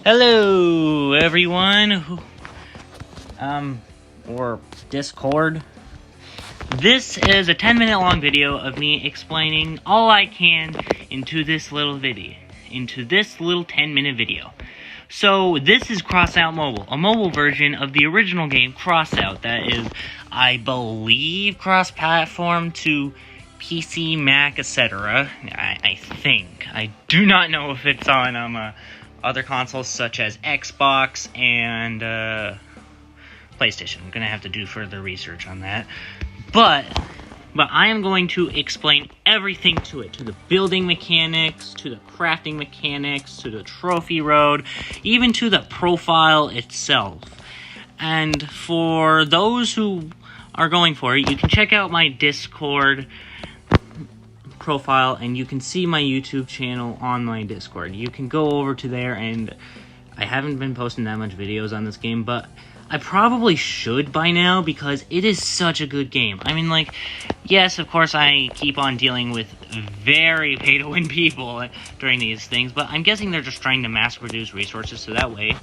Hello, everyone, or Discord. This is a 10-minute long video of me explaining all I can into this little 10-minute video. So, this is Crossout Mobile, a mobile version of the original game Crossout that is, I believe, cross-platform to PC, Mac, etc. I think. I do not know if it's on, other consoles such as Xbox and PlayStation. I'm gonna have to do further research on that. But I am going to explain everything to it, to the building mechanics, to the crafting mechanics, to the trophy road, even to the profile itself. And for those who are going for it, you can check out my Discord profile, and you can see my YouTube channel on my Discord. You can go over to there, and I haven't been posting that much videos on this game, but I probably should by now, because it is such a good game. I mean, like, yes, of course, I keep on dealing with very pay-to-win people during these things, but I'm guessing they're just trying to mass-produce resources, so that way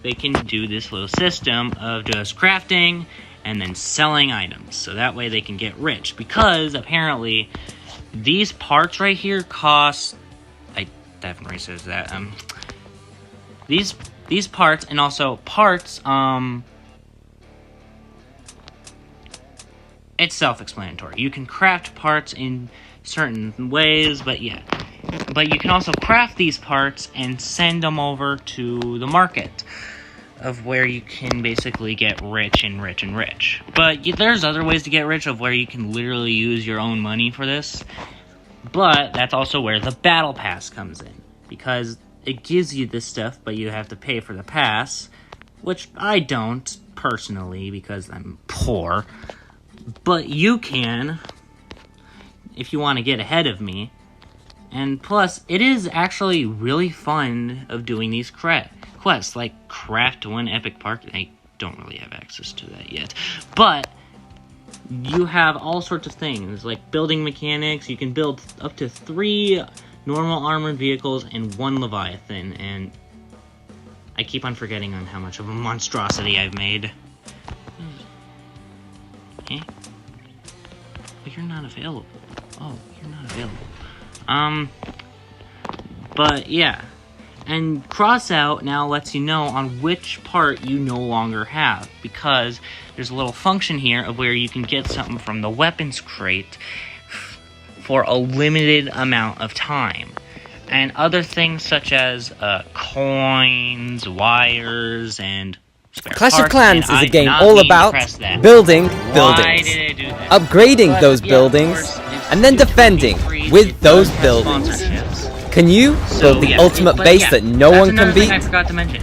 they can do this little system of just crafting and then selling items, so that way they can get rich, because apparently these parts right here cost, I definitely says that, these parts, and also parts, it's self-explanatory. You can craft parts in certain ways, but yeah. But you can also craft these parts and send them over to the market, of where you can basically get rich and rich and rich. But there's other ways to get rich, of where you can literally use your own money for this. But that's also where the battle pass comes in, because it gives you this stuff, but you have to pay for the pass, which I don't, personally, because I'm poor. But you can, if you want to get ahead of me. And plus, it is actually really fun of doing these quests, like craft one epic park. I don't really have access to that yet, but you have all sorts of things, like building mechanics. You can build up to 3 normal armored vehicles and 1 Leviathan, and I keep on forgetting on how much of a monstrosity I've made. Okay. But you're not available. Oh, you're not available. But yeah. And Crossout now lets you know on which part you no longer have, because there's a little function here of where you can get something from the weapons crate for a limited amount of time. And other things such as coins, wires, and Clash of Clans is a game all about building buildings, upgrading those buildings, and then defending with those buildings. Can you build the ultimate base that no one can beat? I forgot to mention.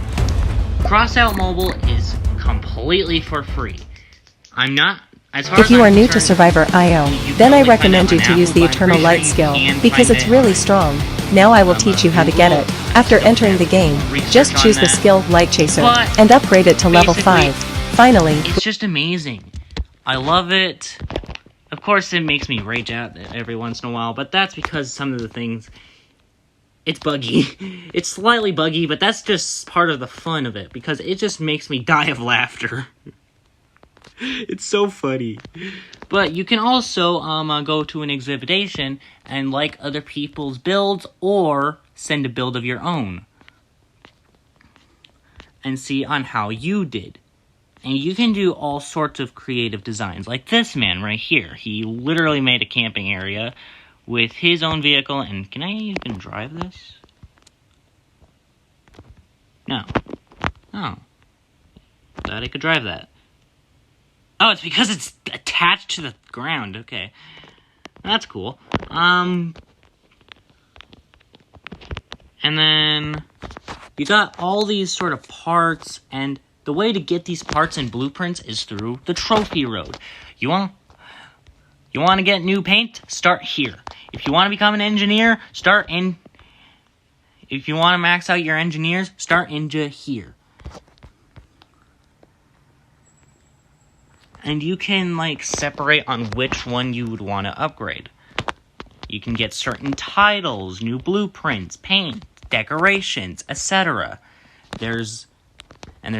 Crossout Mobile is completely for free. If you are new to Survivor.io, then I recommend you to use the Eternal Light skill, because it's really strong. Now I will teach you how to get it. After entering the game, just choose the skill Light Chaser, and upgrade it to level 5. Finally, it's just amazing. I love it. Of course, it makes me rage out every once in a while, but that's because some of the things, it's buggy. It's slightly buggy, but that's just part of the fun of it, because it just makes me die of laughter. It's so funny. But you can also go to an exhibition and like other people's builds, or send a build of your own and see on how you did. And you can do all sorts of creative designs, like this man right here. He literally made a camping area with his own vehicle, and can I even drive this? No. Oh. Thought I could drive that. Oh, it's because it's attached to the ground. Okay. That's cool. And then you got all these sort of parts, and the way to get these parts and blueprints is through the trophy road. You want to get new paint? Start here. If you want to become an engineer, if you want to max out your engineers, start into here. And you can, like, separate on which one you would want to upgrade. You can get certain titles, new blueprints, paint, decorations, etc. there's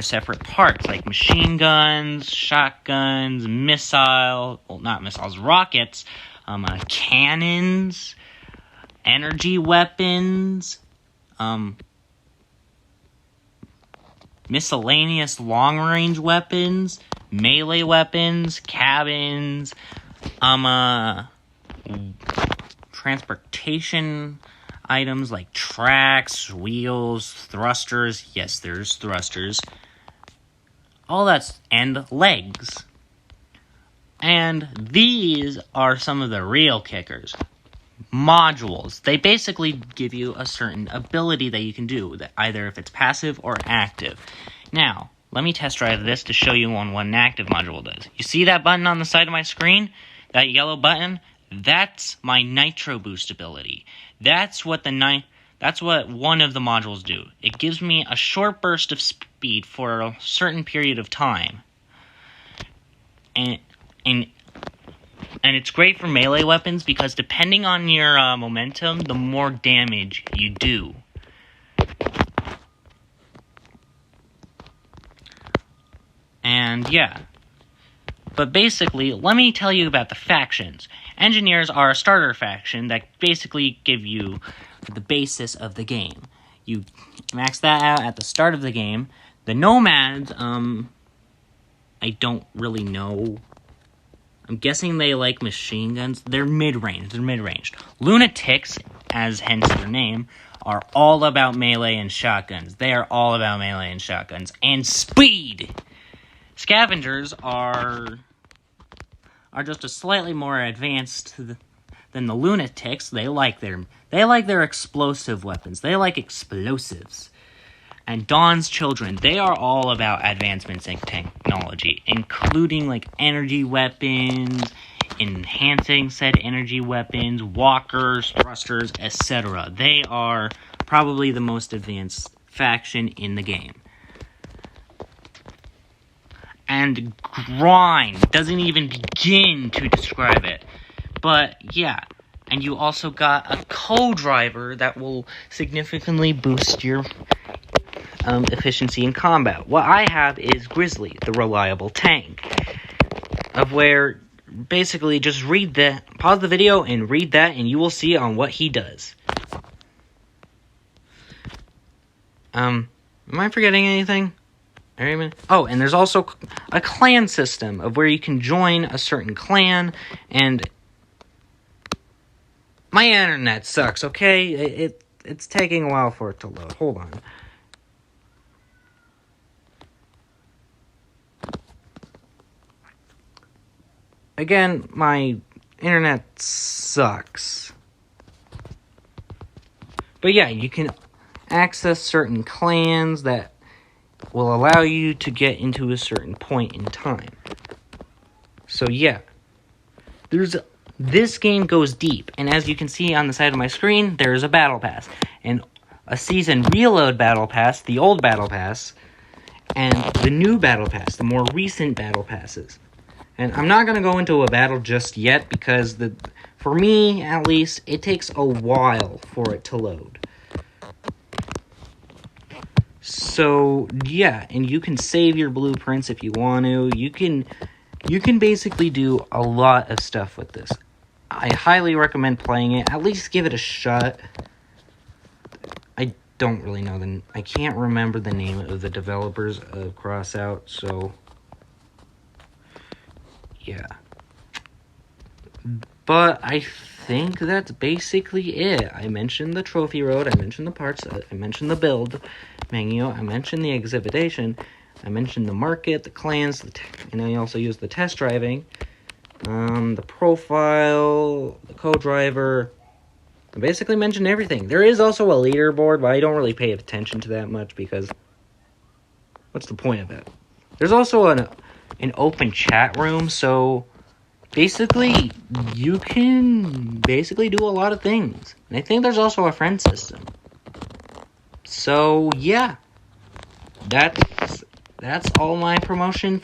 separate parts, like machine guns, shotguns, rockets, cannons, energy weapons, miscellaneous long-range weapons, melee weapons, cabins, transportation items like tracks, wheels, thrusters. Yes, there's thrusters. All that's, and legs. And these are some of the real kickers. Modules. They basically give you a certain ability that you can do, either if it's passive or active. Now, let me test drive this to show you on what an active module does. You see that button on the side of my screen? That yellow button? That's my Nitro Boost ability. That's what one of the modules do. It gives me a short burst of speed for a certain period of time. And it's great for melee weapons because depending on your momentum, the more damage you do. And yeah. But basically, let me tell you about the factions. Engineers are a starter faction that basically give you the basis of the game. You max that out at the start of the game. The Nomads, I don't really know. I'm guessing they like machine guns. They're mid-range. Lunatics, as hence their name, are all about melee and shotguns. They are all about melee and shotguns. And speed! Scavengers are just a slightly more advanced than the Lunatics. They like their explosive weapons. They like explosives. And Dawn's Children, they are all about advancements in technology, including like energy weapons, enhancing said energy weapons, walkers, thrusters, etc. They are probably the most advanced faction in the game. And grind doesn't even begin to describe it. But yeah, and you also got a co-driver that will significantly boost your efficiency in combat. What I have is Grizzly, the reliable tank, of where basically just pause the video and read that, and you will see on what he does. Am I forgetting anything? Oh, and there's also a clan system of where you can join a certain clan, and my internet sucks, okay? It's taking a while for it to load. Hold on. Again, my internet sucks. But yeah, you can access certain clans that will allow you to get into a certain point in time. So yeah, this game goes deep, and as you can see on the side of my screen, there is a battle pass, and a season reload battle pass, the old battle pass, and the new battle pass, the more recent battle passes. And I'm not going to go into a battle just yet, because for me, at least, it takes a while for it to load. So, yeah, and you can save your blueprints if you want to. You can basically do a lot of stuff with this. I highly recommend playing it. At least give it a shot. I don't really know I can't remember the name of the developers of Crossout, so yeah. But I think that's basically it. I mentioned the trophy road, I mentioned the parts, I mentioned the build menu, I mentioned the exhibition, I mentioned the market, the clans, and I also used the test driving, the profile, the co-driver. I basically mentioned everything. There is also a leaderboard, but I don't really pay attention to that much because what's the point of it? There's also an open chat room, so basically you can basically do a lot of things. And I think there's also a friend system. So yeah, that's all my promotion.